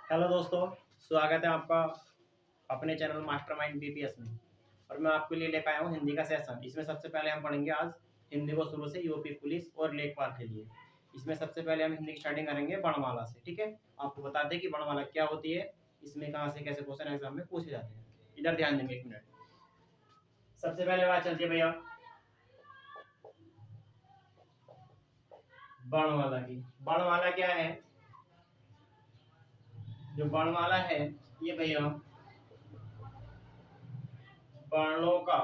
Hello दोस्तों, स्वागत है आपका अपने चैनल मास्टरमाइंड बीपीएस में। और मैं आपके लिए लेकर आया हूँ हिंदी का सेशन। इसमें सबसे पहले हम पढ़ेंगे आज हिंदी को शुरू से यूपी पुलिस और लेखपाल के लिए। इसमें सबसे पहले हम हिंदी की स्टार्टिंग करेंगे वर्णमाला से। ठीक है, आपको बता दें कि वर्णमाला क्या होती है, इसमें कहाँ से कैसे क्वेश्चन एग्जाम में पूछे जाते हैं। इधर ध्यान देंगे, 1 मिनट। सबसे पहले बात चलती है भैया वर्णमाला की। वर्णमाला क्या है? जो वर्णमाला है ये भैया वर्णों का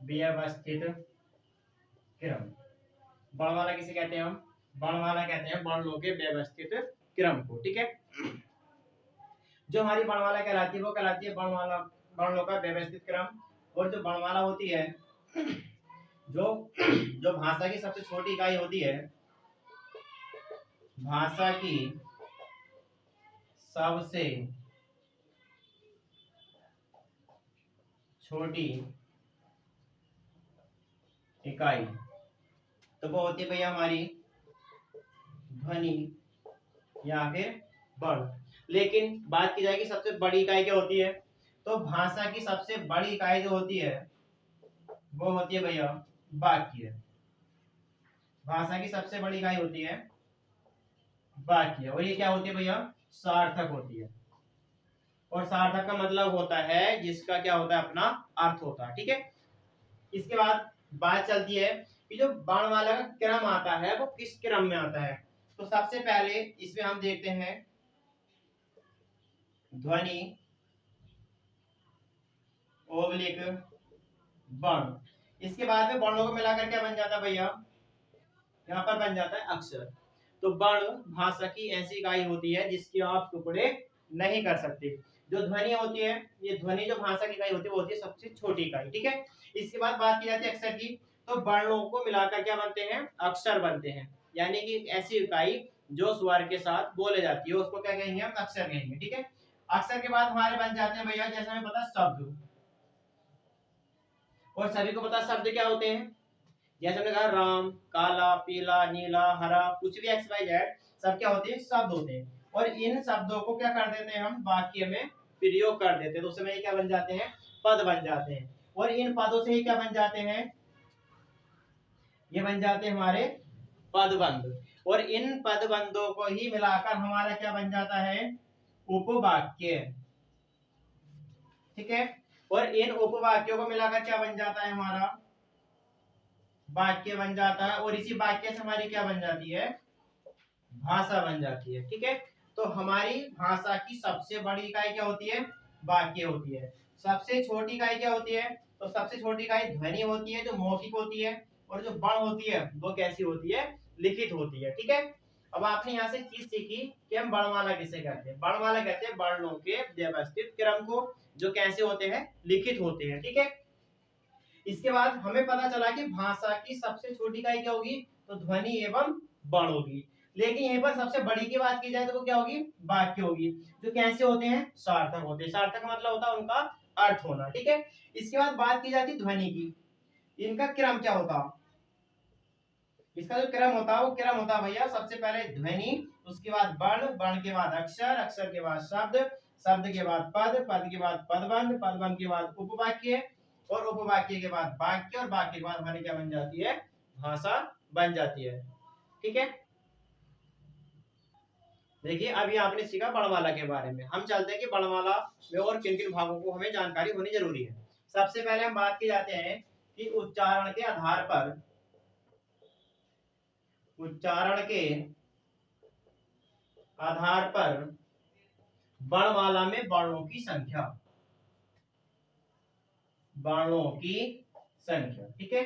व्यवस्थित क्रम। वर्णमाला किसे कहते हैं? हम वर्णमाला कहते हैं वर्णों के व्यवस्थित क्रम को। ठीक है, जो हमारी वर्णमाला कहलाती है वो कहलाती है वर्णमाला वर्णों का व्यवस्थित क्रम। और जो वर्णमाला होती है, जो जो भाषा की सबसे छोटी इकाई होती है, भाषा की सबसे छोटी इकाई तो वो होती है भैया हमारी ध्वनि या फिर वर्ण। लेकिन बात की जाएगी सबसे बड़ी इकाई क्या होती है, तो भाषा की सबसे बड़ी इकाई जो होती है वो होती है भैया वाक्य। भाषा की सबसे बड़ी इकाई होती है वाक्य। और ये क्या होती है भैया? सार्थक होती है। और सार्थक का मतलब होता है जिसका क्या होता है, अपना अर्थ होता है। ठीक है, इसके बाद बात चलती है कि जो वर्णमाला का क्रम आता है वो किस क्रम में आता है। तो सबसे पहले इसमें हम देखते हैं ध्वनि ओब्लिक वर्ण। इसके बाद में वर्णों को मिलाकर क्या बन जाता है भैया? यहाँ पर बन जाता है अक्षर। तो वर्ण भाषा की ऐसी इकाई होती है जिसके आप टुकड़े नहीं कर सकते। जो ध्वनि होती है, ये ध्वनि जो भाषा की इकाई होती है वो होती है सबसे छोटी इकाई। ठीक है, इसके बाद बात की जाती है अक्षर की। तो वर्णों को मिलाकर क्या बनते हैं? अक्षर बनते हैं। यानी कि ऐसी इकाई जो स्वर के साथ बोले जाती है उसको क्या कहेंगे? हम अक्षर कहेंगे। ठीक है, अक्षर के बाद हमारे बन जाते हैं भैया, जैसे हमें पता शब्द। और सभी को पता शब्द क्या होते हैं। जैसे हमने कहा राम, काला, पीला, नीला, हरा, कुछ भी एक्स वाई जेड सब क्या होते हैं? शब्द होते हैं। और इन शब्दों को क्या कर देते हैं? हम वाक्य में प्रयोग कर देते हैं। तो उस समय क्या बन जाते हैं? पद बन जाते हैं। और इन पदों से ही क्या बन जाते हैं? ये बन जाते हैं हमारे पदबंध। और इन पदबंधों को ही मिलाकर हमारा क्या बन जाता है? उपवाक्य। ठीक है, और इन उपवाक्यों को मिलाकर क्या बन जाता है? हमारा वाक्य बन जाता है। और इसी वाक्य से हमारी क्या बन जाती है? भाषा बन जाती है। ठीक है, तो हमारी भाषा की सबसे बड़ी इकाई क्या होती है? वाक्य होती है। सबसे छोटी इकाई क्या होती है? तो सबसे छोटी इकाई ध्वनि होती है जो मौखिक होती है। और जो वर्ण होती है वो कैसी होती है? लिखित होती है। ठीक है, अब आपने यहाँ से चीज सीखी कि हम वर्णमाला किसे कहते हैं। वर्णमाला कहते हैं वर्णों के व्यवस्थित क्रम को, जो कैसे होते हैं? लिखित होते हैं। ठीक है, इसके बाद हमें पता चला कि भाषा की सबसे छोटी इकाई क्या होगी? तो ध्वनि एवं वर्ण होगी। लेकिन यहीं पर सबसे बड़ी की बात की जाए तो वो क्या होगी? वाक्य होगी, जो कैसे होते हैं? सार्थक होते हैं। सार्थक मतलब होता है उनका अर्थ होना। ठीक है, इसके बाद बात की जाती ध्वनि की। इनका क्रम क्या होता? इसका जो क्रम होता है वो क्रम होता है भैया सबसे पहले ध्वनि, उसके बाद वर्ण, वर्ण के बाद अक्षर, अक्षर के बाद शब्द, शब्द के बाद पद, पद के बाद पदबंध, पदबंध के बाद उपवाक्य, और उपवाक्य के बाद वाक्य, और वाक्य के बाद हमारी क्या बन जाती है? भाषा बन जाती है। ठीक है, देखिए अभी आपने सीखा वर्णमाला के बारे में। हम चलते हैं कि वर्णमाला में और किन किन भागों को हमें जानकारी होनी जरूरी है। सबसे पहले हम बात की जाते हैं कि उच्चारण के आधार पर, उच्चारण के आधार पर वर्णमाला में वर्णों की संख्या, वर्णों की संख्या। ठीक है,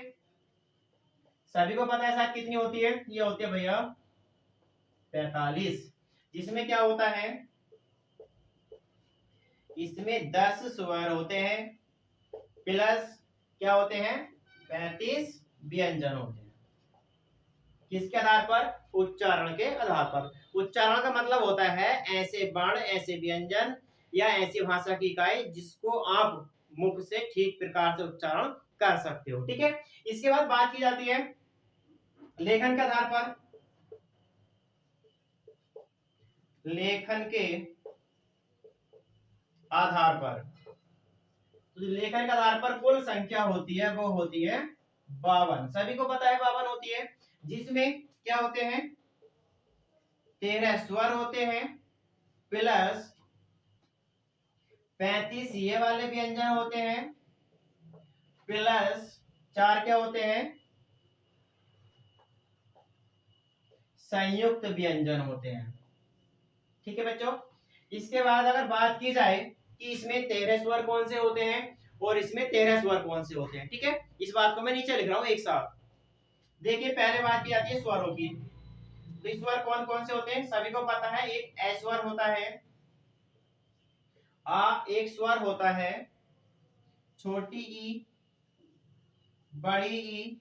सभी को पता है शायद कितनी होती है? ये होती है भैया 45। जिसमें क्या होता है? इसमें 10 स्वर होते हैं प्लस क्या होते हैं? 35 व्यंजन होते हैं। किसके आधार पर? उच्चारण के आधार पर। उच्चारण का मतलब होता है ऐसे वर्ण, ऐसे व्यंजन या ऐसी भाषा की इकाई जिसको आप मुख से ठीक प्रकार से उच्चारण कर सकते हो। ठीक है, इसके बाद बात की जाती है लेखन के आधार पर। लेखन के आधार पर, तो लेखन के आधार पर कुल संख्या होती है वो होती है 52। सभी को पता है 52 होती है, जिसमें क्या होते हैं 13 स्वर होते हैं प्लस 35 ये वाले व्यंजन होते हैं प्लस 4 क्या होते हैं संयुक्त व्यंजन होते हैं। ठीक है बच्चों, इसके बाद अगर बात की जाए कि इसमें 13 स्वर कौन से होते हैं और इसमें 13 स्वर कौन से होते हैं, ठीक है, इस बात को मैं नीचे लिख रहा हूं एक साथ। देखिए पहले बात की जाती है स्वरों की, तो इस स्वर कौन कौन से होते हैं सभी को पता है। एक ए स्वर होता है, आ एक स्वर होता है, छोटी ई, बड़ी ई,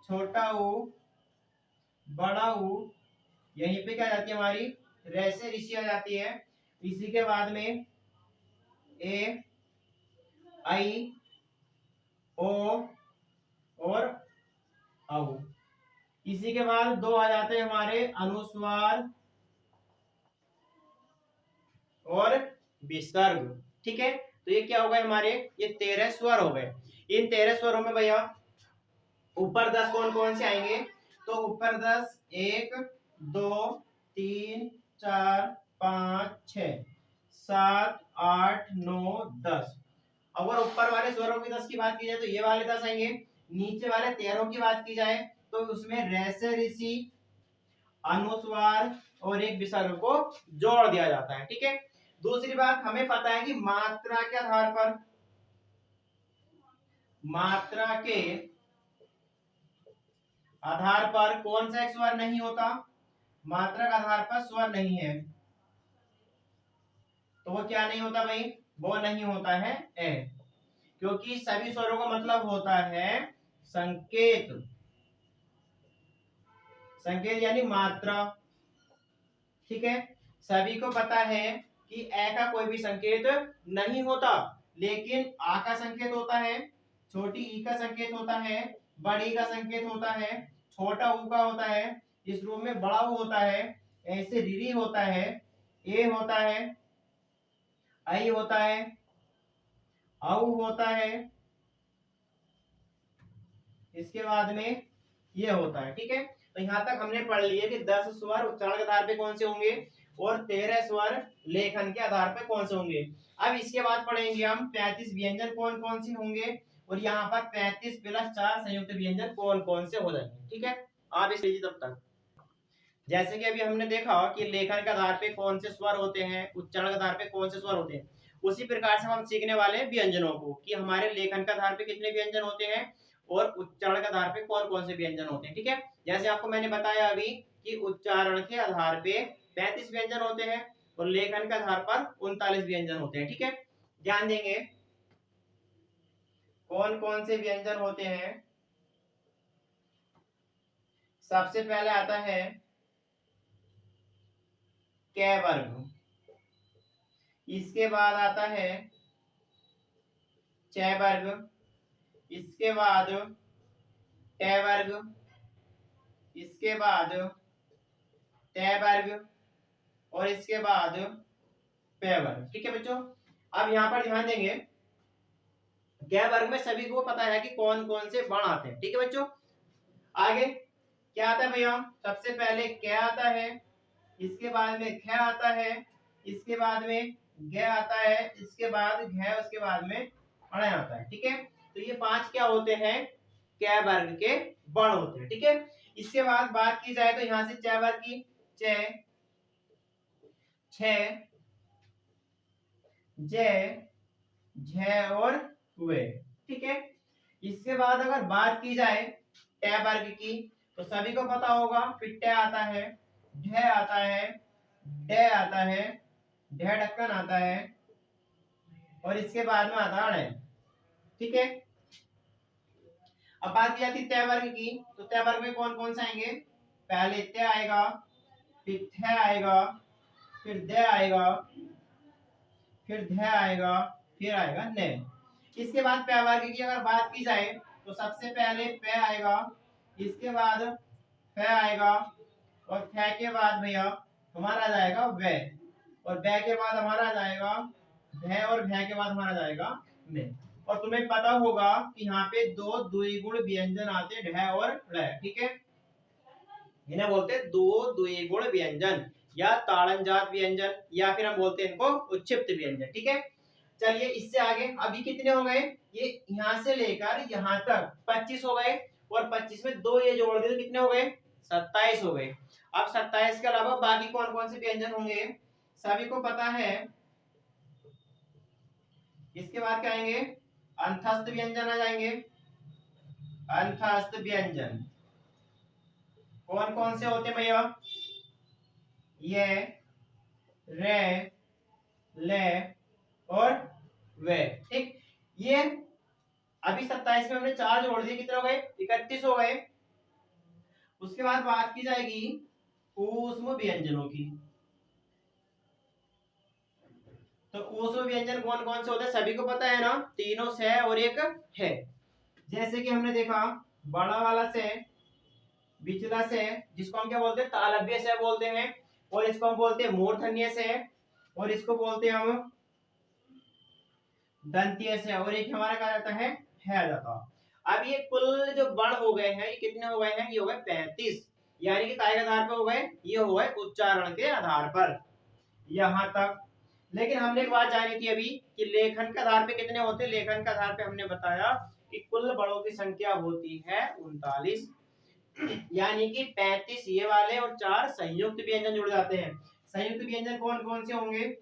छोटा ऊ, बड़ा ऊ, यहीं पे क्या आ जाती है हमारी रैसे ऋषि आ जाती है। इसी के बाद में ए, आई, ओ और औ। इसी के बाद दो आ जाते हैं हमारे अनुस्वार और विसर्ग। ठीक है, तो ये क्या हो गए हमारे, ये 13 स्वर हो गए। इन 13 स्वरों में भैया ऊपर 10 कौन कौन से आएंगे, तो ऊपर 10 1 2 3 4 5 6 7 8 9 10। अगर ऊपर वाले स्वरों की 10 की बात की जाए तो ये वाले 10 आएंगे। नीचे वाले 13 की बात की जाए तो उसमें रैसे ऋषि, अनुस्वार और एक विसर्ग को जोड़ दिया जाता है। ठीक है, दूसरी बात हमें पता है कि मात्रा के आधार पर, मात्रा के आधार पर कौन सा एक स्वर नहीं होता, मात्रा के आधार पर स्वर नहीं है, तो वो क्या नहीं होता भाई, वो नहीं होता है ए, क्योंकि सभी स्वरों का मतलब होता है संकेत, संकेत यानी मात्रा। ठीक है, सभी को पता है कि ए का कोई भी संकेत नहीं होता, लेकिन आ का संकेत होता है, छोटी ई का संकेत होता है, बड़ी का संकेत होता है, छोटा ऊ का होता है, इस रूप में बड़ा ऊ होता है, ऐसे रीरी होता है, ए होता है, आई होता है, औ होता है, इसके बाद में ये होता है। ठीक है, तो यहां तक हमने पढ़ लिया कि 10 स्वर उच्चारण के आधार पे कौन से होंगे और 13 स्वर लेखन के आधार पे कौन से होंगे। अब इसके बाद पढ़ेंगे हम 35 व्यंजन कौन कौन से होंगे और यहाँ पर 35 प्लस 4 संयुक्त व्यंजन कौन कौन से हो जाएंगे। ठीक है, आप इस लीजिए तब तक। जैसे कि अभी हमने देखा कि लेखन के आधार पे कौन से स्वर होते हैं, उच्चारण के आधार पे कौन से स्वर होते हैं, उसी प्रकार से हम सीखने वाले व्यंजनों को कि हमारे लेखन के आधार पे कितने व्यंजन होते हैं और उच्चारण के आधार पे कौन कौन से व्यंजन होते हैं। ठीक है, जैसे आपको मैंने बताया अभी कि उच्चारण के आधार पे 35 व्यंजन होते हैं और लेखन के आधार पर 39 व्यंजन होते हैं। ठीक है, ध्यान देंगे कौन कौन से व्यंजन होते हैं। सबसे पहले आता है कै वर्ग, इसके बाद आता है च वर्ग, इसके बाद ट वर्ग, इसके बाद ट वर्ग और इसके बाद पे वर्ग। ठीक है बच्चों, अब यहाँ पर ध्यान देंगे कै वर्ग में सभी को पता है कि कौन कौन से वर्ण आते हैं। ठीक है बच्चों, आगे क्या आता है भैया, सबसे पहले क्या आता है, इसके बाद में ख आता है, इसके बाद में ग आता है, इसके बाद घ, उसके बाद में अण आता है। ठीक है, तो ये 5 क्या होते हैं, कै वर्ग के वर्ण होते हैं। ठीक है, इसके बाद बात की जाए तो यहां से च वर्ग की च, छ, ज, झ और वे। ठीक है, इसके बाद अगर बात की जाए ट वर्ग की तो सभी को पता होगा फिर ट आता है, ढ आता है, ड आता है, ढ ढक्कन आता है और इसके बाद में आता है। ठीक है, अब बात की जाती है तय वर्ग की, तो तय वर्ग में कौन कौन से आएंगे, पहले त आएगा, फिर थ आएगा, फिर द आएगा, फिर ध आएगा, फिर आएगा न। इसके बाद प वर्ग की अगर बात की जाए तो सबसे पहले प आएगा, इसके बाद फ आएगा और फ के बाद भैया हमारा आ जाएगा वे, और वे के बाद हमारा आ जाएगा भय, और भय के बाद हमारा जाएगा में। और तुम्हें पता होगा कि यहाँ पे दो द्विगुण व्यंजन आते हैं, ढ और ड़, ठीक है। इन्हें बोलते हैं दो द्विगुण व्यंजन या ताड़नजात व्यंजन, या फिर हम बोलते हैं इनको उच्छिप्त व्यंजन, ठीक है। चलिए इससे आगे अभी कितने हो गए, ये यहाँ से लेकर यहाँ तक 25 हो गए, और 25 में दो ये जोड़ दिए तो कितने हो गए, 27 हो गए। अब 27 के अलावा बाकी कौन कौन से व्यंजन होंगे, सभी को पता है। इसके बाद क्या आएंगे, अंतस्थ व्यंजन आ जाएंगे। अंतस्थ व्यंजन कौन कौन से होते हैं भैया, ये, रे, ले और वे, ठीक। ये अभी 27 में हमने 4 जोड़ दिए, कितने हो गए, 31 हो गए। उसके बाद बात की जाएगी ऊष्म व्यंजनों की। तो ऊष्म व्यंजन कौन कौन से होते हैं, सभी को पता है ना, तीनों से और एक है। जैसे कि हमने देखा बड़ा वाला से, बिचला से, जिसको हम क्या बोलते हैं, तालव्य से बोलते हैं, और इसको हम बोलते हैं मूर्धन्य से, और इसको बोलते हैं हम दंतीय से, और एक हमारा क्या जाता है आ जाता। अब ये कुल जो बण हो गए हैं, ये कितने हो गए हैं, ये हो गए 35, यानी कि काय के आधार पर हो गए, ये हो गए उच्चारण के आधार पर, यहां तक। लेकिन हमने एक बात जानी थी अभी कि लेखन के आधार पे कितने होते हैं, लेखन के आधार पे हमने बताया कि कुल बड़ों की संख्या होती है 39, यानी कि 35 ये वाले और 4 संयुक्त व्यंजन जुड़ जाते हैं। संयुक्त व्यंजन कौन कौन से होंगे,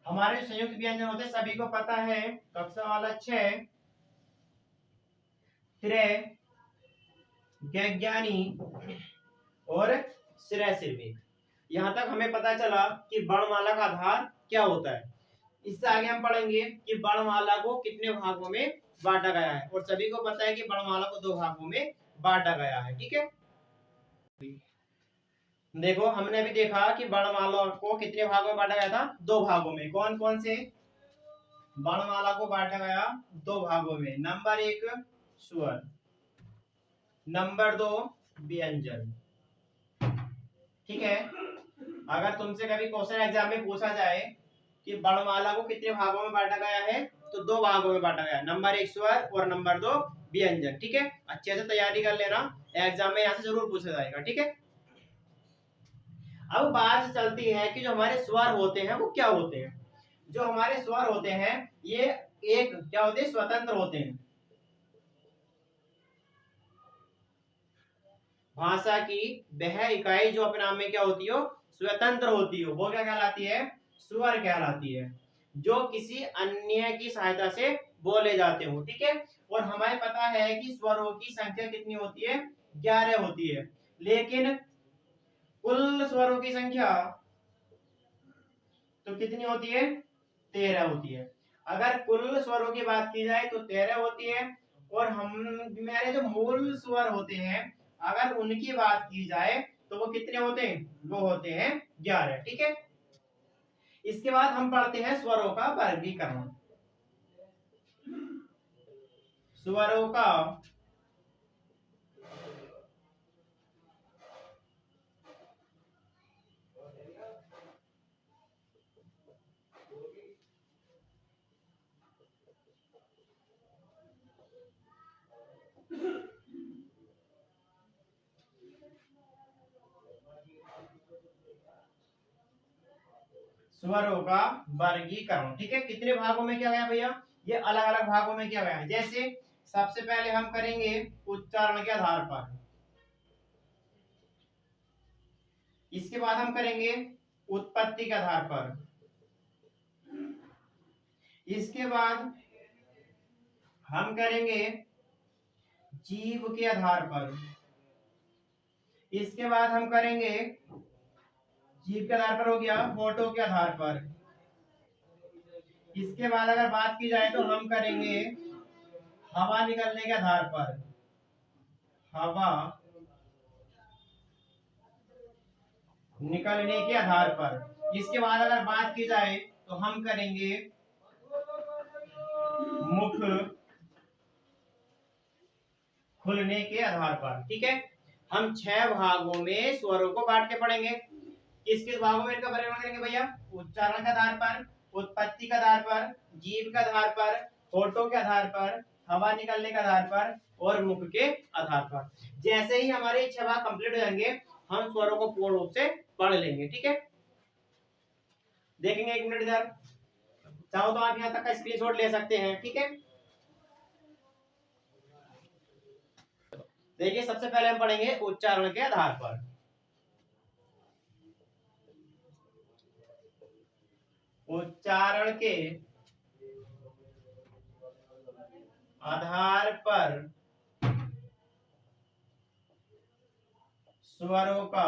हमारे संयुक्त व्यंजन होते हैं, सभी को पता है, कक्षा वाला 6, त्रे, ज्ञानी और श्रेय। यहां तक हमें पता चला कि वर्णमाला का आधार क्या होता है। इससे आगे हम पढ़ेंगे कि वर्णमाला को कितने भागों में बांटा गया है, और सभी को पता है कि वर्णमाला को 2 भागों में बांटा गया है, ठीक है। देखो हमने अभी देखा कि वर्णमाला को कितने भागों में बांटा गया था, 2 भागों में। कौन कौन से, वर्णमाला को बांटा गया 2 भागों में, नंबर 1 स्वर, नंबर 2 व्यंजन, ठीक है। अगर तुमसे कभी क्वेश्चन एग्जाम में पूछा जाए कि वर्णमाला को कितने भागों में बांटा गया है, तो 2 भागों में बांटा गया, नंबर 1 स्वर और नंबर 2 व्यंजन, ठीक है। अच्छे से तैयारी कर लेना, एग्जाम में यहाँ से जरूर पूछा जाएगा, ठीक है। अब बात चलती है कि जो हमारे स्वर होते हैं वो क्या होते हैं। जो हमारे स्वर होते हैं ये एक क्या होते हैं, स्वतंत्र होते हैं। भाषा की वह इकाई जो अपने नाम में क्या होती हो, स्वतंत्र होती हो, वो क्या कहलाती है, स्वर कहलाती है, जो किसी अन्य की सहायता से बोले जाते हो, ठीक है। और हमें पता है कि स्वरों की संख्या कितनी होती है, 11 होती है, लेकिन कुल स्वरों की संख्या तो कितनी होती है, 13 होती है। अगर कुल स्वरों की बात की जाए तो 13 होती है, और हम मेरे जो मूल स्वर होते हैं अगर उनकी बात की जाए तो वो कितने होते हैं, वो होते हैं 11, ठीक है। इसके बाद हम पढ़ते हैं स्वरों का वर्गीकरण। स्वरों का स्वरों का वर्गीकरण, ठीक है। कितने भागों में किया गया भैया, ये अलग अलग भागों में किया गया है। जैसे सबसे पहले हम करेंगे उच्चारण के आधार पर, इसके बाद हम करेंगे उत्पत्ति के आधार पर, इसके बाद हम करेंगे जीव के आधार पर, इसके बाद हम करेंगे जीव के आधार पर हो गया फोटो के आधार पर, इसके बाद अगर बात की जाए तो हम करेंगे हवा निकलने के आधार पर, हवा निकलने के आधार पर, इसके बाद अगर बात की जाए तो हम करेंगे मुख खुलने के आधार पर। ठीक है, हम 6 भागों में स्वरों को बांट के पढ़ेंगे। किस किस भागों में इनका वर्गीकरण करेंगे भैया? उच्चारण के आधार पर, उत्पत्ति के आधार पर, जीभ के आधार पर, होठों के आधार पर, हवा निकलने के आधार पर और मुख के आधार पर। जैसे ही हमारे 6 भाग कंप्लीट हो जाएंगे हम स्वरों को पूर्ण रूप से पढ़ लेंगे। ठीक है, देखेंगे 1 मिनट इधर, चाहो तो आप यहाँ तक का स्क्रीनशॉट ले सकते हैं। ठीक है, देखिए सबसे पहले हम पढ़ेंगे उच्चारण के आधार पर। उच्चारण के आधार पर स्वरों का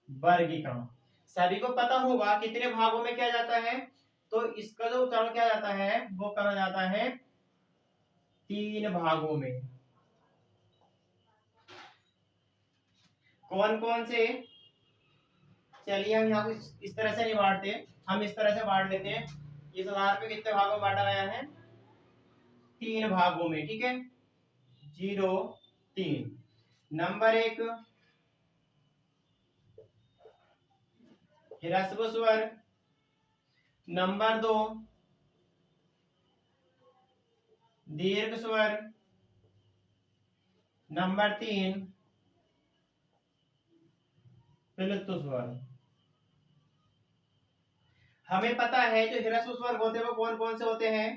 वर्गीकरण। सभी को पता होगा कितने भागों में किया जाता है, तो इसका जो उच्चारण किया जाता है वो करा जाता है 3 भागों में। कौन कौन से? चलिए हम यहाँ को इस तरह से नहीं बांटते, हम इस तरह से बांट लेते हैं। इस आधार पे कितने भागों में बांटा गया है? 3 भागों में। ठीक है, 0 3। नंबर 1 ह्रस्व स्वर, नंबर 2 दीर्घ स्वर, नंबर 3 प्लुत स्वर। हमें पता है जो ह्रस्व स्वर होते हैं वो कौन कौन से होते हैं?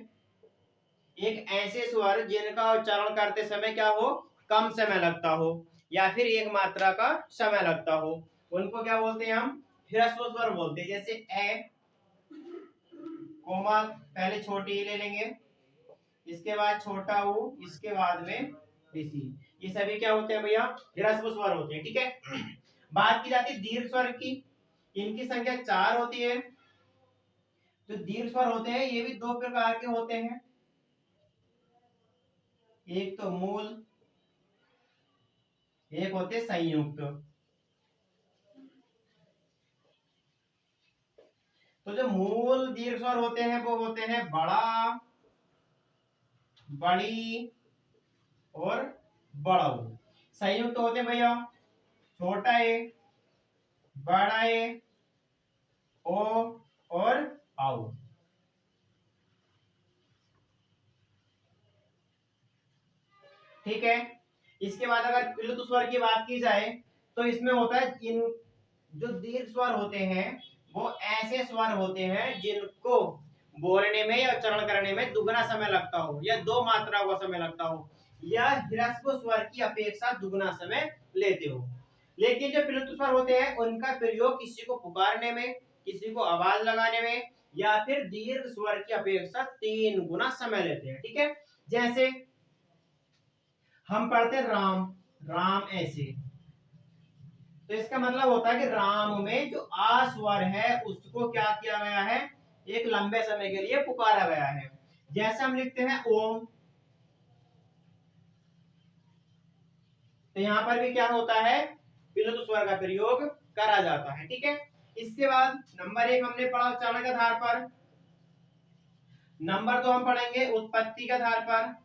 एक ऐसे स्वर जिनका उच्चारण करते समय क्या हो, कम समय लगता हो या फिर एक मात्रा का समय लगता हो, उनको क्या बोलते हैं? हम ह्रस्व स्वर बोलते हैं। जैसे ए, कोमा पहले छोटी ई ले लेंगे, इसके बाद छोटा ऊ, इसके बाद में ऋषि। ये सभी क्या होते हैं भैया? ह्रस्व स्वर होते हैं। ठीक है, बात की जाती है दीर्घ स्वर की, इनकी संख्या 4 होती है। जो दीर्घ स्वर होते हैं ये भी 2 प्रकार के होते हैं, एक तो मूल, एक होते संयुक्त। तो जो मूल दीर्घ स्वर होते हैं वो होते हैं बड़ा, बड़ी और बड़ऊ। संयुक्त होते हैं भैया छोटा ए, बड़ा ए, ओ और आओ। ठीक है, इसके बाद अगर प्लुत स्वर की बात की जाए तो इसमें होता है इन जो दीर्घ स्वर होते हैं वो ऐसे स्वर होते हैं जिनको बोलने में या उच्चारण करने में दुगना समय लगता हो या 2 मात्रा का समय लगता हो या ह्रस्व स्वर की अपेक्षा दुगना समय लेते हो। लेकिन जो प्लुत स्वर होते हैं उनका प्रयोग किसी को पुकारने में, किसी को आवाज लगाने में या फिर दीर्घ स्वर की अपेक्षा 3 गुना समय लेते हैं। ठीक है, जैसे हम पढ़ते राम, राम ऐसे, तो इसका मतलब होता है कि राम में जो आ स्वर है उसको क्या किया गया है? एक लंबे समय के लिए पुकारा गया है। जैसे हम लिखते हैं ओम, तो यहां पर भी क्या होता है? प्लुत स्वर का प्रयोग करा जाता है। ठीक है, इसके बाद नंबर 1 हमने पढ़ा उच्चारण के आधार पर। नंबर 2 हम पढ़ेंगे उत्पत्ति के आधार पर।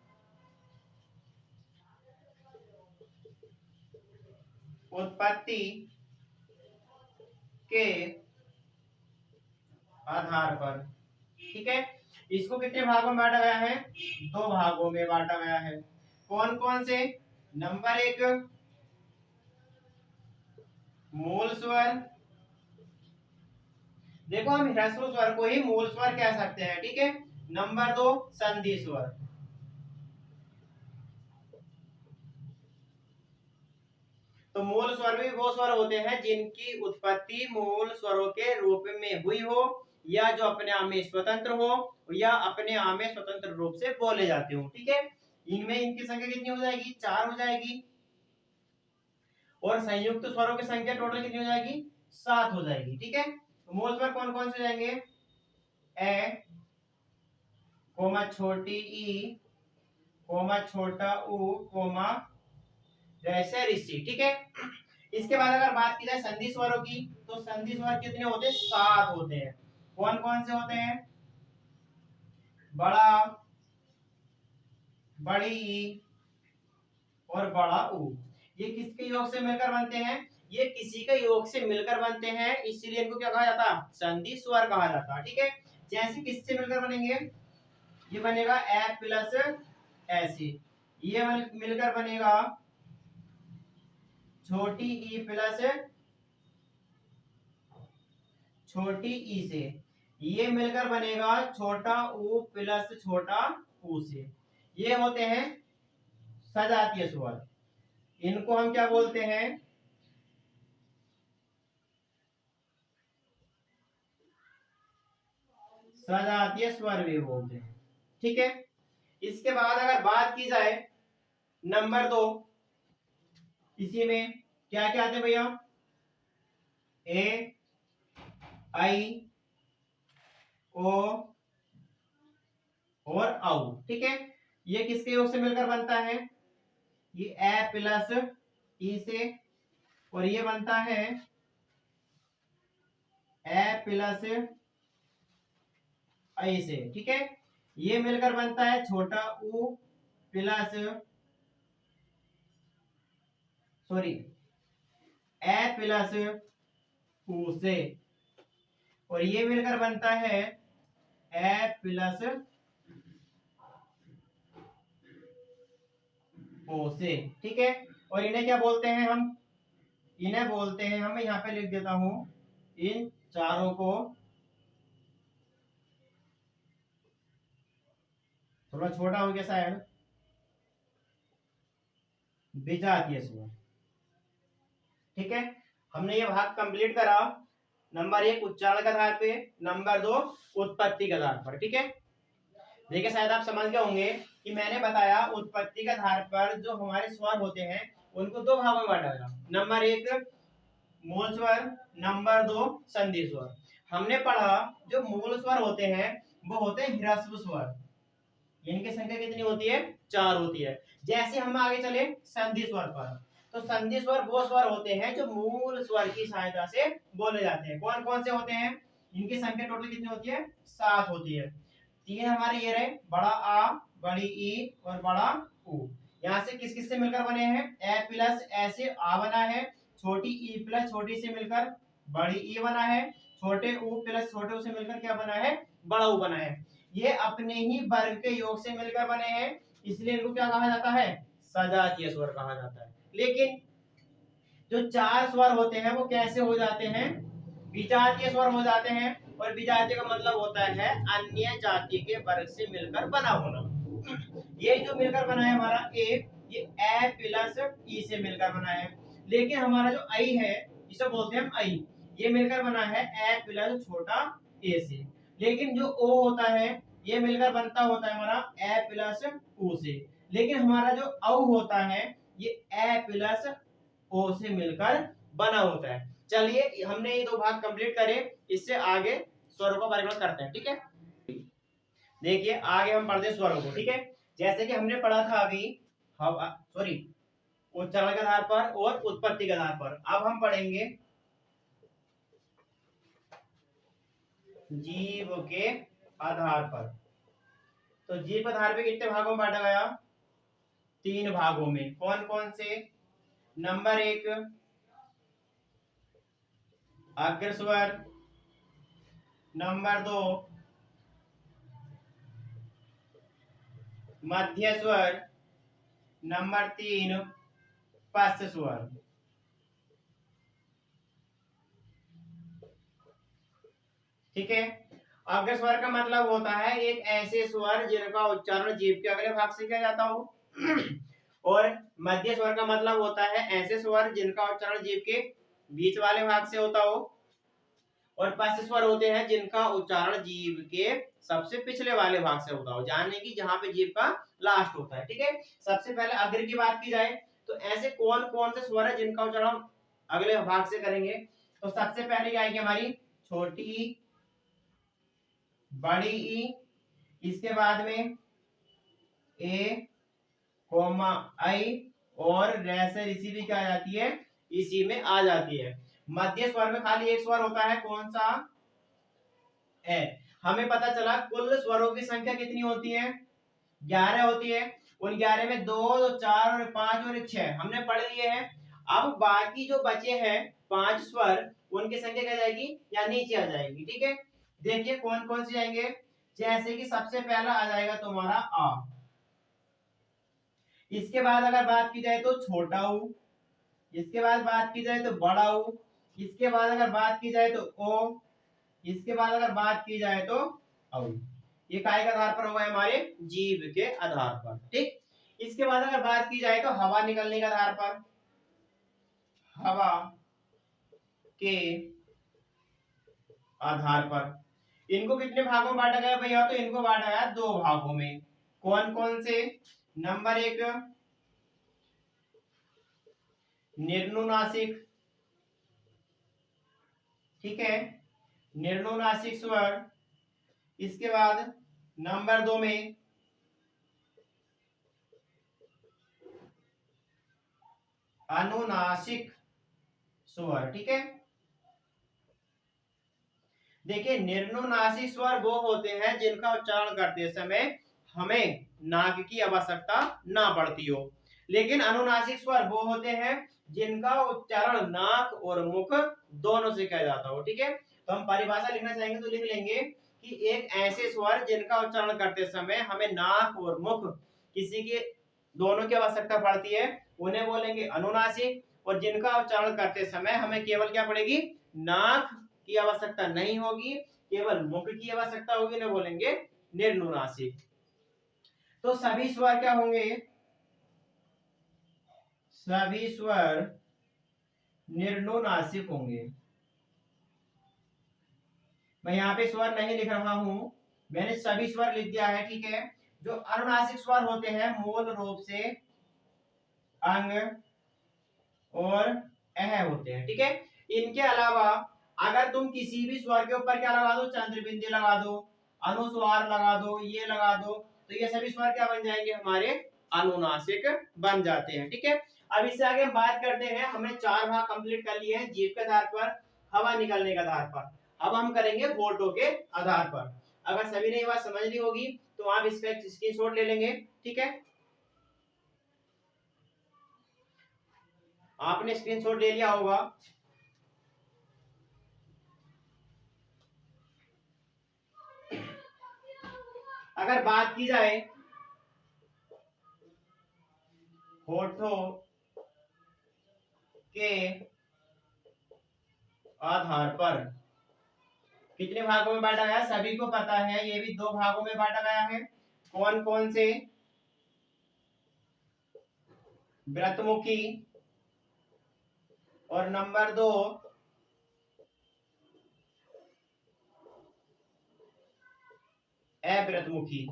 उत्पत्ति के आधार पर। ठीक है, इसको कितने भागों में बांटा गया है? 2 भागों में बांटा गया है। कौन कौन से? नंबर 1 मूल स्वर, देखो हम ह्रस्व स्वर को ही मूल स्वर कह सकते हैं। ठीक है, नंबर 2 संधि स्वर। तो मूल स्वर भी वो स्वर होते हैं जिनकी उत्पत्ति मूल स्वरों के रूप में हुई हो या जो अपने आप में स्वतंत्र हो या अपने आप में स्वतंत्र रूप से बोले जाते हो। ठीक है, इनमें इनकी संख्या कितनी हो जाएगी? 4 हो जाएगी। और संयुक्त स्वरों की संख्या टोटल कितनी हो जाएगी? 7 हो जाएगी। ठीक है, तो मूल स्वर कौन कौन से जाएंगे? ए, कोमा छोटी ई, कोमा छोटा ऊ, कोमा जैसे ऋषि। ठीक है, इसके बाद अगर बात की जाए संधि स्वरों की, तो संधि स्वर कितने होते हैं? 7 होते हैं। कौन कौन से होते हैं? बड़ा, बड़ी ई और बड़ा ऊ, ये किसके योग से मिलकर बनते हैं? ये किसी के योग से मिलकर बनते हैं, इसीलिए इनको क्या कहा जाता? संधि स्वर कहा जाता। ठीक है, जैसे किससे मिलकर बनेंगे? ये बनेगा ए प्लस ऐसे, ये मिलकर बनेगा छोटी ई प्लस छोटी ई से, ये मिलकर बनेगा छोटा ऊ प्लस छोटा ऊ से। ये होते हैं सजातीय स्वर, इनको हम क्या बोलते हैं? सजातीय स्वर भी बोलते हैं। ठीक है, इसके बाद अगर बात की जाए नंबर 2, इसी में क्या क्या आते हैं भैया? ए, आई, ओ और औ। ठीक है, ये किसके योग से मिलकर बनता है? ये ए प्लस ई से, और ये बनता है ए प्लस आई से। ठीक है, ये मिलकर बनता है छोटा ऊ प्लस सॉरी ए प्लस ऊ से, और ये मिलकर बनता है ए प्लस ओ से। ठीक है, और इन्हें क्या बोलते हैं हम? इन्हें बोलते हैं, हम यहाँ पे लिख देता हूं इन चारों को, थोड़ा छोटा हो गया शायद, विजातीय स्वर। ठीक है, हमने ये भाग कंप्लीट करा। नंबर 1 उच्चारण के आधार पे, नंबर 2 उत्पत्ति के आधार पर। ठीक है, देखिए शायद आप समझ गए होंगे कि मैंने बताया उत्पत्ति के आधार पर जो हमारे स्वर होते हैं उनको 2 भागों में बांटा गया। नंबर 1 मूल स्वर, नंबर 2 संधि स्वर। हमने पढ़ा जो मूल स्वर होते हैं वो होते हैं ह्रस्व स्वर, इनकी संख्या कितनी होती है? 4 होती है। जैसे हम आगे चले संधि स्वर पर, तो संधि स्वर वो स्वर होते हैं जो मूल स्वर की सहायता से बोले जाते हैं। कौन कौन से होते हैं? इनकी संख्या टोटल कितनी होती है? 7 होती है। 3 हमारे ये रहे, बड़ा आ, बड़ी ई और बड़ा ऊ। यहाँ से किस किस से मिलकर बने हैं? ए प्लस ऐसे आ बना है, छोटी ई प्लस छोटी से मिलकर बड़ी ई बना है, छोटे ऊ प्लस छोटे ऊ से मिलकर क्या बना है? बड़ा ऊ बना है। ये अपने ही वर्ग के योग से मिलकर बने हैं, इसलिए इनको क्या कहा जाता है? सजातीय स्वर कहा जाता है। लेकिन जो 4 स्वर होते हैं वो कैसे हो जाते हैं? विजातीय स्वर हो जाते हैं, और विजातीय का मतलब होता है अन्य जाति के वर्ग से मिलकर बना होना। ये जो मिलकर बना है हमारा ए, ये ए प्लस ई से मिलकर बना है। लेकिन हमारा जो आई है, इसे बोलते हैं हम आई, ये मिलकर बना है ए प्लस छोटा ए से। लेकिन जो ओ होता है ये मिलकर बनता होता है हमारा ए प्लस ओ से। लेकिन हमारा जो औ होता है ये ए प्लस ओ से मिलकर बना होता है। चलिए हमने ये 2 भाग कंप्लीट करे, इससे आगे स्वरों का वर्णन करते हैं। ठीक है, देखिए आगे हम पढ़ते हैं स्वरों को। ठीक है, जैसे कि हमने पढ़ा था अभी सॉरी उच्चारण के आधार पर और उत्पत्ति के आधार पर, अब हम पढ़ेंगे जीव के आधार पर। तो जीव के आधार पे कितने भागों में बांटा गया? 3 भागों में। कौन कौन से? नंबर 1 अग्र स्वर, नंबर 2 मध्य स्वर, नंबर 3 पश्च स्वर। ठीक है, अग्र स्वर का मतलब होता है एक ऐसे स्वर जिनका उच्चारण जीभ के अगले भाग से किया जाता हो। और मध्य स्वर का मतलब होता है ऐसे स्वर जिनका उच्चारण जीभ के बीच वाले भाग से होता हो। और पश्च स्वर होते हैं जिनका उच्चारण जीभ के सबसे पिछले वाले भाग से होता हो, यानी कि जहां पे जीभ का लास्ट होता है। ठीक है, सबसे पहले अग्र की बात की जाए तो ऐसे कौन कौन से स्वर है जिनका उच्चारण अगले भाग से करेंगे? तो सबसे पहले क्या आएगी हमारी? छोटी, बड़ी ई, इसके बाद में ए कोमा आई, और रेसर इसी भी क्या आ जाती है? इसी में आ जाती है। मध्य स्वर में खाली एक स्वर होता है, कौन सा? ए। हमें पता चला कुल स्वरों की संख्या कितनी होती है? 11 होती है। उन 11 में 2, 4 और 5 और 6 हमने पढ़ लिए हैं। अब बाकी जो बचे हैं 5 स्वर, उनकी संख्या क्या जाएगी, या नीचे आ जाएगी। ठीक है, देखिए कौन कौन से जाएंगे। जैसे कि सबसे पहला आ जाएगा तुम्हारा आ। इसके बाद अगर बात की जाए तो छोटा ऊ। इसके बाद बात की जाए तो बड़ा ऊ। इसके बाद अगर बात की जाए तो ओ। इसके बाद अगर बात की जाए तो औ। ये काय के आधार पर होगा, हमारे जीव के आधार पर। ठीक, इसके बाद अगर बात की जाए तो हवा निकलने के आधार पर, हवा के आधार पर इनको कितने भागों में बांटा गया भैया, तो इनको बांटा गया 2 भागों में। कौन कौन से, नंबर 1 निर्नुनासिक। ठीक है, निर्नुनासिक स्वर। इसके बाद नंबर 2 में अनुनासिक स्वर। ठीक है, देखिए निर्नुनासिक स्वर वो होते हैं जिनका उच्चारण करते समय हमें नाक की आवश्यकता ना पड़ती हो, लेकिन अनुनासिक स्वर वो होते हैं जिनका उच्चारण नाक और मुख दोनों से किया जाता हो। ठीक है, तो हम परिभाषा लिखना चाहेंगे तो लिख लेंगे कि एक ऐसे स्वर जिनका उच्चारण करते समय हमें नाक और मुख किसी के दोनों की आवश्यकता पड़ती है, उन्हें बोलेंगे अनुनासिक। और जिनका उच्चारण करते समय हमें केवल क्या पड़ेगी, नाक की आवश्यकता नहीं होगी, केवल मुख की आवश्यकता होगी, उन्हें बोलेंगे निर्नुनासिक। तो सभी स्वर क्या होंगे, सभी स्वर निर्नुनासिक होंगे। मैं यहाँ पे स्वर नहीं लिख रहा हूं, मैंने सभी स्वर लिख दिया है। ठीक है, जो अनुनासिक स्वर होते हैं मूल रूप से अंग और अह होते हैं। ठीक है, इनके अलावा अगर तुम किसी भी स्वर के ऊपर क्या लगा दो, चंद्र बिंदी लगा दो, अनुस्वार लगा दो, ये लगा दो, तो ये सभी स्वर क्या बन जाएंगे, हमारे अनुनासिक बन जाते हैं। ठीक है, अब इससे आगे हम बात करते हैं। हमने 4 भाग कंप्लीट कर लिए हैं, जीभ के आधार पर, हवा निकलने के आधार पर। अब हम करेंगे होठों के आधार पर। अगर सभी ने ये बात समझ ली होगी तो आप इसका एक स्क्रीनशॉट ले लेंगे। ठीक है, आपने स्क्रीनशॉट ले लिया होगा। अगर बात की जाए होठों के आधार पर कितने भागों में बांटा गया, सभी को पता है, ये भी 2 भागों में बांटा गया है। कौन कौन से, व्रतमुखी और नंबर 2 अव्रतमुखी।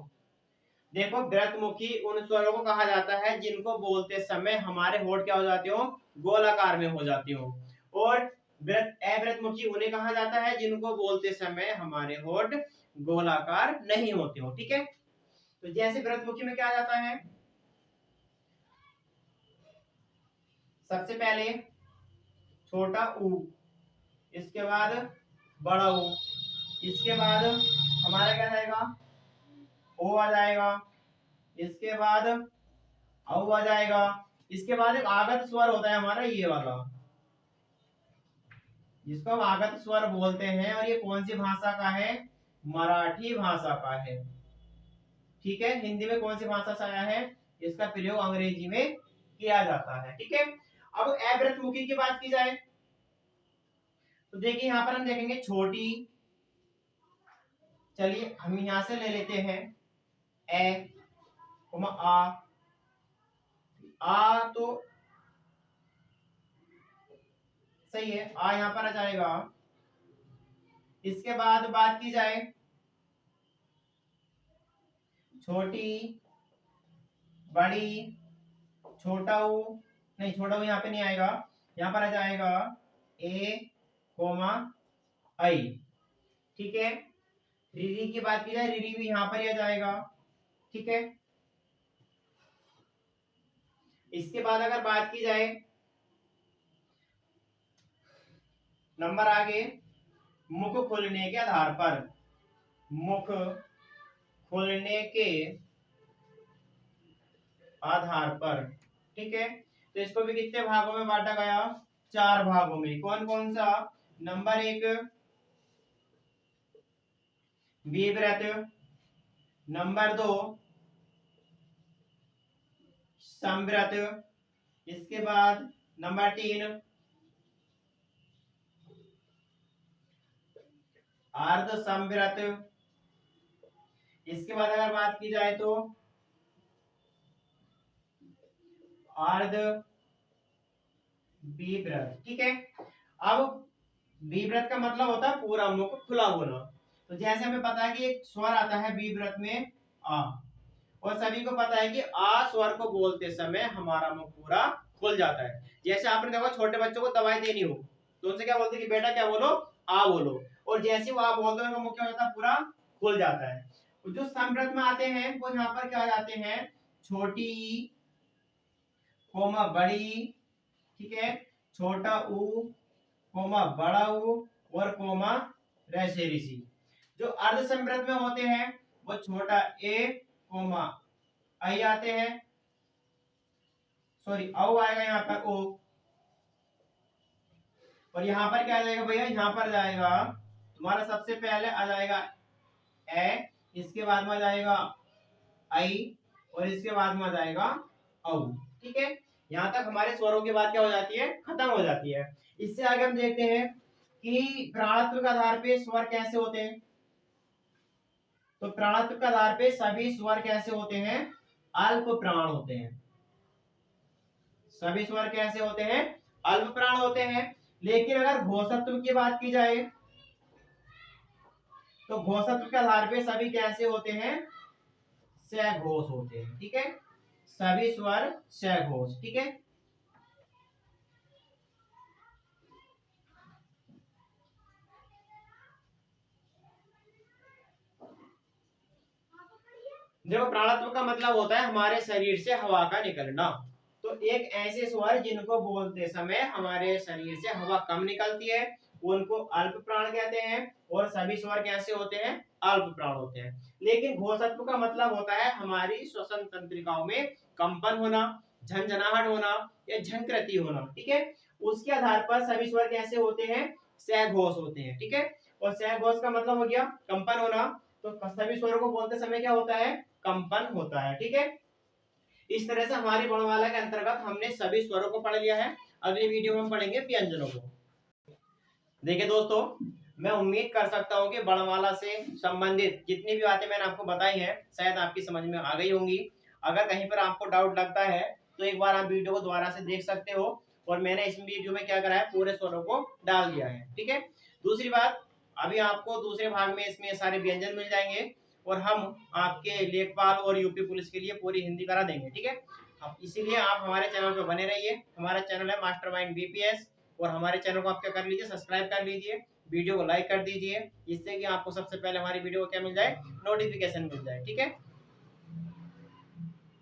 देखो व्रतमुखी उन स्वरों को कहा जाता है जिनको बोलते समय हमारे होठ क्या हो जाते हो, गोलाकार में हो जाते हो। और अव्रतमुखी उन्हें कहा जाता है जिनको बोलते समय हमारे होठ गोलाकार नहीं होते हो। ठीक है, तो जैसे व्रतमुखी में क्या आ जाता है, सबसे पहले छोटा ऊ, इसके बाद बड़ा ऊ, इसके बाद हमारा क्या जाएगा, ओ आ जाएगा, इसके बाद औ आ जाएगा, इसके बाद एक आगत स्वर होता है हमारा ये वाला, जिसको हम आगत स्वर बोलते हैं। और ये कौन सी भाषा का है, मराठी भाषा का है। ठीक है, हिंदी में कौन सी भाषा से आया है, इसका प्रयोग अंग्रेजी में किया जाता है। ठीक है, अब अव्रतमुखी की बात की जाए तो देखिए यहां पर हम देखेंगे छोटी, चलिए हम यहां से ले लेते हैं ए, आ तो सही है, आ यहां पर आ जाएगा। इसके बाद बात की जाए छोटी, बड़ी, छोटा ऊ, नहीं छोटा ऊ यहाँ पे नहीं आएगा, यहाँ पर आ जाएगा ए कोमा आई। ठीक है, रीरी की बात की जाए, रीरी भी यहाँ पर ही आ जाएगा। ठीक है, इसके बाद अगर बात की जाए नंबर आगे, मुख खुलने के आधार पर, मुख खुलने के आधार पर। ठीक है, तो इसको भी कितने भागों में बांटा गया? 4 भागों में। कौन कौन सा? नंबर 1 विवृत, नंबर 2 संवृत, इसके बाद नंबर 3 अर्ध संवृत, इसके बाद अगर बात की जाए तो अर्ध विवृत। ठीक है, अब विवृत का मतलब होता है पूरा मुख खुला होना। तो जैसे हमें पता है कि एक स्वर आता है विवृत में आ, और सभी को पता है कि आ स्वर को बोलते समय हमारा मुख पूरा खुल जाता है। जैसे आपने देखा छोटे बच्चों को दवाई देनी हो तो उनसे क्या बोलते हैं कि बेटा क्या बोलो? आ बोलो। और जैसे वो आ बोलते हैं उनका मुख क्या हो जाता है? पूरा खुल जाता है। और जो संवृत में आते हैं वो यहाँ पर क्या आ जाते हैं? छोटी ई, कोमा बड़ी, ठीक है, छोटा ऊ, कोमा बड़ा ऊ और कोमा रैसे ऋषि। जो अर्ध संवृत में होते हैं वो छोटा ए, कोमा आई आते हैं, सॉरी औ आएगा यहाँ पर ओ, और यहाँ पर क्या आ जाएगा भैया? यहाँ पर जाएगा तुम्हारा सबसे पहले आ जाएगा ए, इसके बाद में आ जाएगा आई और इसके बाद में आ जाएगा औ। ठीक है, यहाँ तक हमारे स्वरों की बात क्या हो जाती है? खत्म हो जाती है। इससे आगे हम देखते हैं कि प्राणत्व के आधार पे स्वर कैसे होते हैं। तो प्राणत्व के आधार पे सभी स्वर कैसे होते हैं? अल्प प्राण होते हैं। सभी स्वर कैसे होते हैं? अल्प प्राण होते हैं। लेकिन अगर घोषत्व की बात की जाए तो घोषत्व के आधार पे सभी कैसे होते हैं? सघोष होते हैं। ठीक है, सभी स्वर सघोष। ठीक है, देखो प्राणत्व का मतलब होता है हमारे शरीर से हवा का निकलना। तो एक ऐसे स्वर जिनको बोलते समय हमारे शरीर से हवा कम निकलती है उनको अल्प प्राण कहते हैं। और सभी स्वर कैसे होते हैं? अल्प प्राण होते हैं। लेकिन घोषत्व का मतलब होता है हमारी श्वसन तंत्रिकाओं में कंपन होना, झंझनाहट होना या झंकृति होना। ठीक है, उसके आधार पर सभी स्वर कैसे होते हैं? सघोष होते हैं। ठीक है, और सघोष का मतलब हो गया कंपन होना। तो सभी स्वरों को बोलते समय क्या होता है? कंपन होता है। ठीक है, इस तरह से हमारी वर्णमाला के अंतर्गत हमने सभी स्वरों को पढ़ लिया है। अगली वीडियो में हम पढ़ेंगे व्यंजनों को। देखिए दोस्तों, मैं उम्मीद कर सकता हूँ कि वर्णमाला से संबंधित जितनी भी बातें मैंने आपको बताई हैं शायद आपकी समझ में आ गई होंगी। अगर कहीं पर आपको डाउट लगता है तो एक बार आप वीडियो को दोबारा से देख सकते हो। और मैंने इस वीडियो में क्या करा है? पूरे स्वरों को डाल दिया है। ठीक है, दूसरी बात, अभी आपको दूसरे भाग में इसमें सारे व्यंजन मिल जाएंगे और हम आपके लेखपाल और यूपी पुलिस के लिए पूरी हिंदी करा देंगे। ठीक है, इसीलिए आप हमारे चैनल पर बने रहिए। हमारा चैनल है मास्टरमाइंड बीपीएस और हमारे चैनल को आप क्या कर लीजिए? सब्सक्राइब कर लीजिए, वीडियो को लाइक कर दीजिए, जिससे कि आपको सबसे पहले हमारी वीडियो को क्या मिल जाए? नोटिफिकेशन मिल जाए। ठीक है।